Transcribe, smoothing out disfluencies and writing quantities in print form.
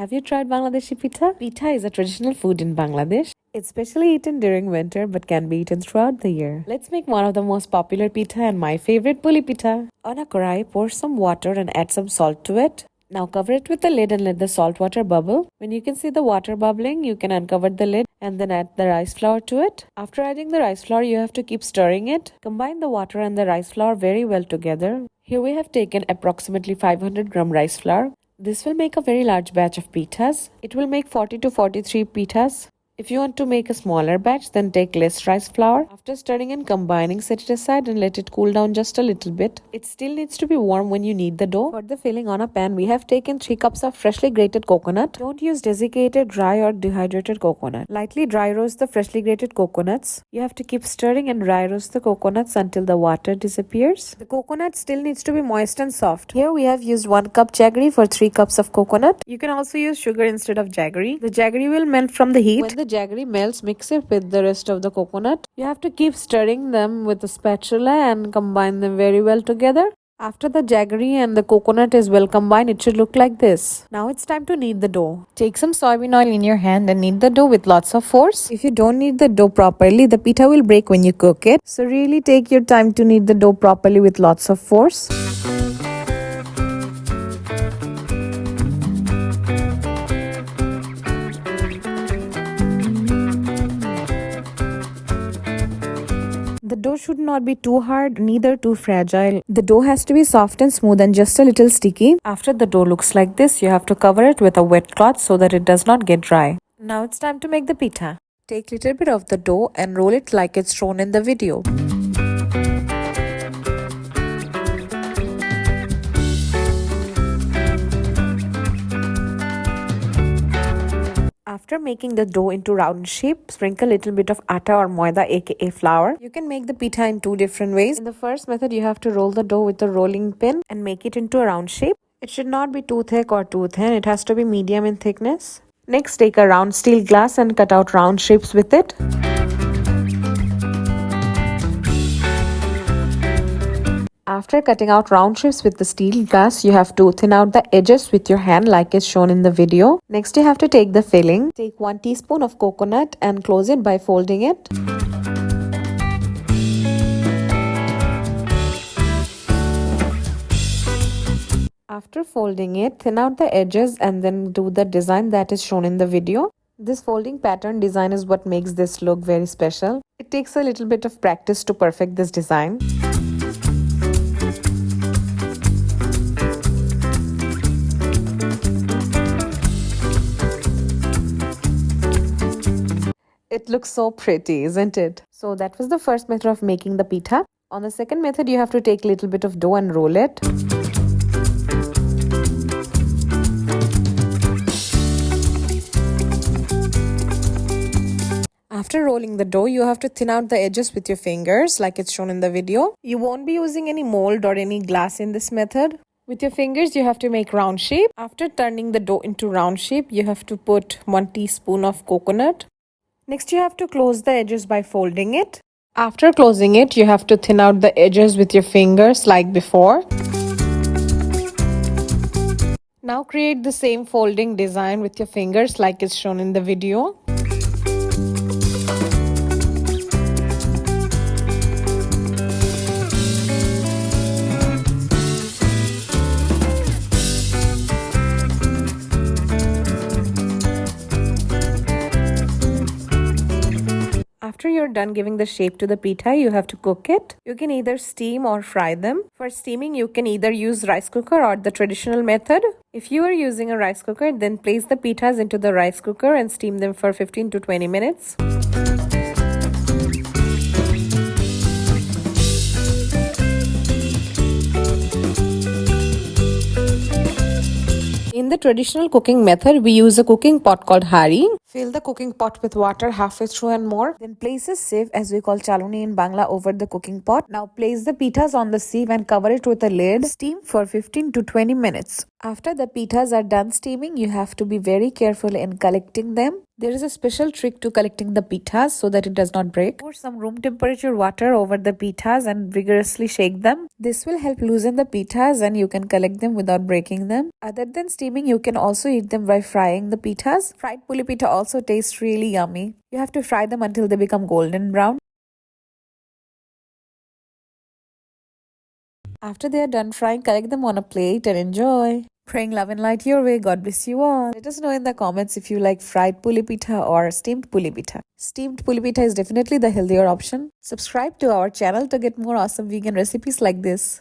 Have you tried Bangladeshi Pitha? Pitha is a traditional food in Bangladesh. It's specially eaten during winter but can be eaten throughout the year. Let's make one of the most popular pitha and my favorite Puli Pitha. On a karai, pour some water and add some salt to it. Now cover it with the lid and let the salt water bubble. When you can see the water bubbling, you can uncover the lid and then add the rice flour to it. After adding the rice flour, you have to keep stirring it. Combine the water and the rice flour very well together. Here we have taken approximately 500 gram rice flour. This will make a very large batch of pitas. It will make 40 to 43 pitas. If you want to make a smaller batch, then take less rice flour. After stirring and combining, set it aside and let it cool down just a little bit. It still needs to be warm when you knead the dough. For the filling on a pan, we have taken 3 cups of freshly grated coconut. Don't use desiccated, dry or dehydrated coconut. Lightly dry roast the freshly grated coconuts. You have to keep stirring and dry roast the coconuts until the water disappears. The coconut still needs to be moist and soft. Here we have used 1 cup jaggery for 3 cups of coconut. You can also use sugar instead of jaggery. The jaggery will melt from the heat. When the jaggery melts, mix it with the rest of the coconut. You have to keep stirring them with a spatula and combine them very well together. After the jaggery and the coconut is well combined, it should look like this. Now it's time to knead the dough. Take some soybean oil in your hand and knead the dough with lots of force. If you don't knead the dough properly, the pita will break when you cook it. So really take your time to knead the dough properly with lots of force. The dough should not be too hard, neither too fragile. The dough has to be soft and smooth and just a little sticky. After the dough looks like this, you have to cover it with a wet cloth so that it does not get dry. Now it's time to make the pitha. Take little bit of the dough and roll it like it's shown in the video. After making the dough into round shape, sprinkle a little bit of atta or moida aka flour. You can make the pitha in 2 different ways. In the first method, you have to roll the dough with a rolling pin and make it into a round shape. It should not be too thick or too thin. It has to be medium in thickness. Next, take a round steel glass and cut out round shapes with it. After cutting out round shapes with the steel glass, you have to thin out the edges with your hand like is shown in the video. Next, you have to take the filling. Take 1 teaspoon of coconut and close it by folding it. After folding it, thin out the edges and then do the design that is shown in the video. This folding pattern design is what makes this look very special. It takes a little bit of practice to perfect this design. It looks so pretty, isn't it? So that was the first method of making the pitha. On the second method, you have to take a little bit of dough and roll it. After rolling the dough, you have to thin out the edges with your fingers like it's shown in the video. You won't be using any mold or any glass in this method. With your fingers, you have to make round shape. After turning the dough into round shape, you have to put 1 teaspoon of coconut. Next, you have to close the edges by folding it. After closing it, you have to thin out the edges with your fingers like before. Now create the same folding design with your fingers like is shown in the video. After you're done giving the shape to the pitha, you have to cook it. You can either steam or fry them. For steaming, you can either use rice cooker or the traditional method. If you are using a rice cooker, then place the pithas into the rice cooker and steam them for 15 to 20 minutes. In the traditional cooking method, we use a cooking pot called hari. Fill the cooking pot with water halfway through and more. Then place a sieve, as we call chaluni in Bangla, over the cooking pot. Now place the pitas on the sieve and cover it with a lid. Steam for 15 to 20 minutes. After the pitas are done steaming, you have to be very careful in collecting them. There is a special trick to collecting the pitas so that it does not break. Pour some room temperature water over the pitas and vigorously shake them. This will help loosen the pitas and you can collect them without breaking them. Other than steaming, you can also eat them by frying the pitas. Fried puli pitha also tastes really yummy. You have to fry them until they become golden brown. After they are done frying, collect them on a plate and enjoy. Praying love and light your way. God bless you all. Let us know in the comments if you like fried puli pitha or steamed puli pitha. Steamed puli pitha is definitely the healthier option. Subscribe to our channel to get more awesome vegan recipes like this.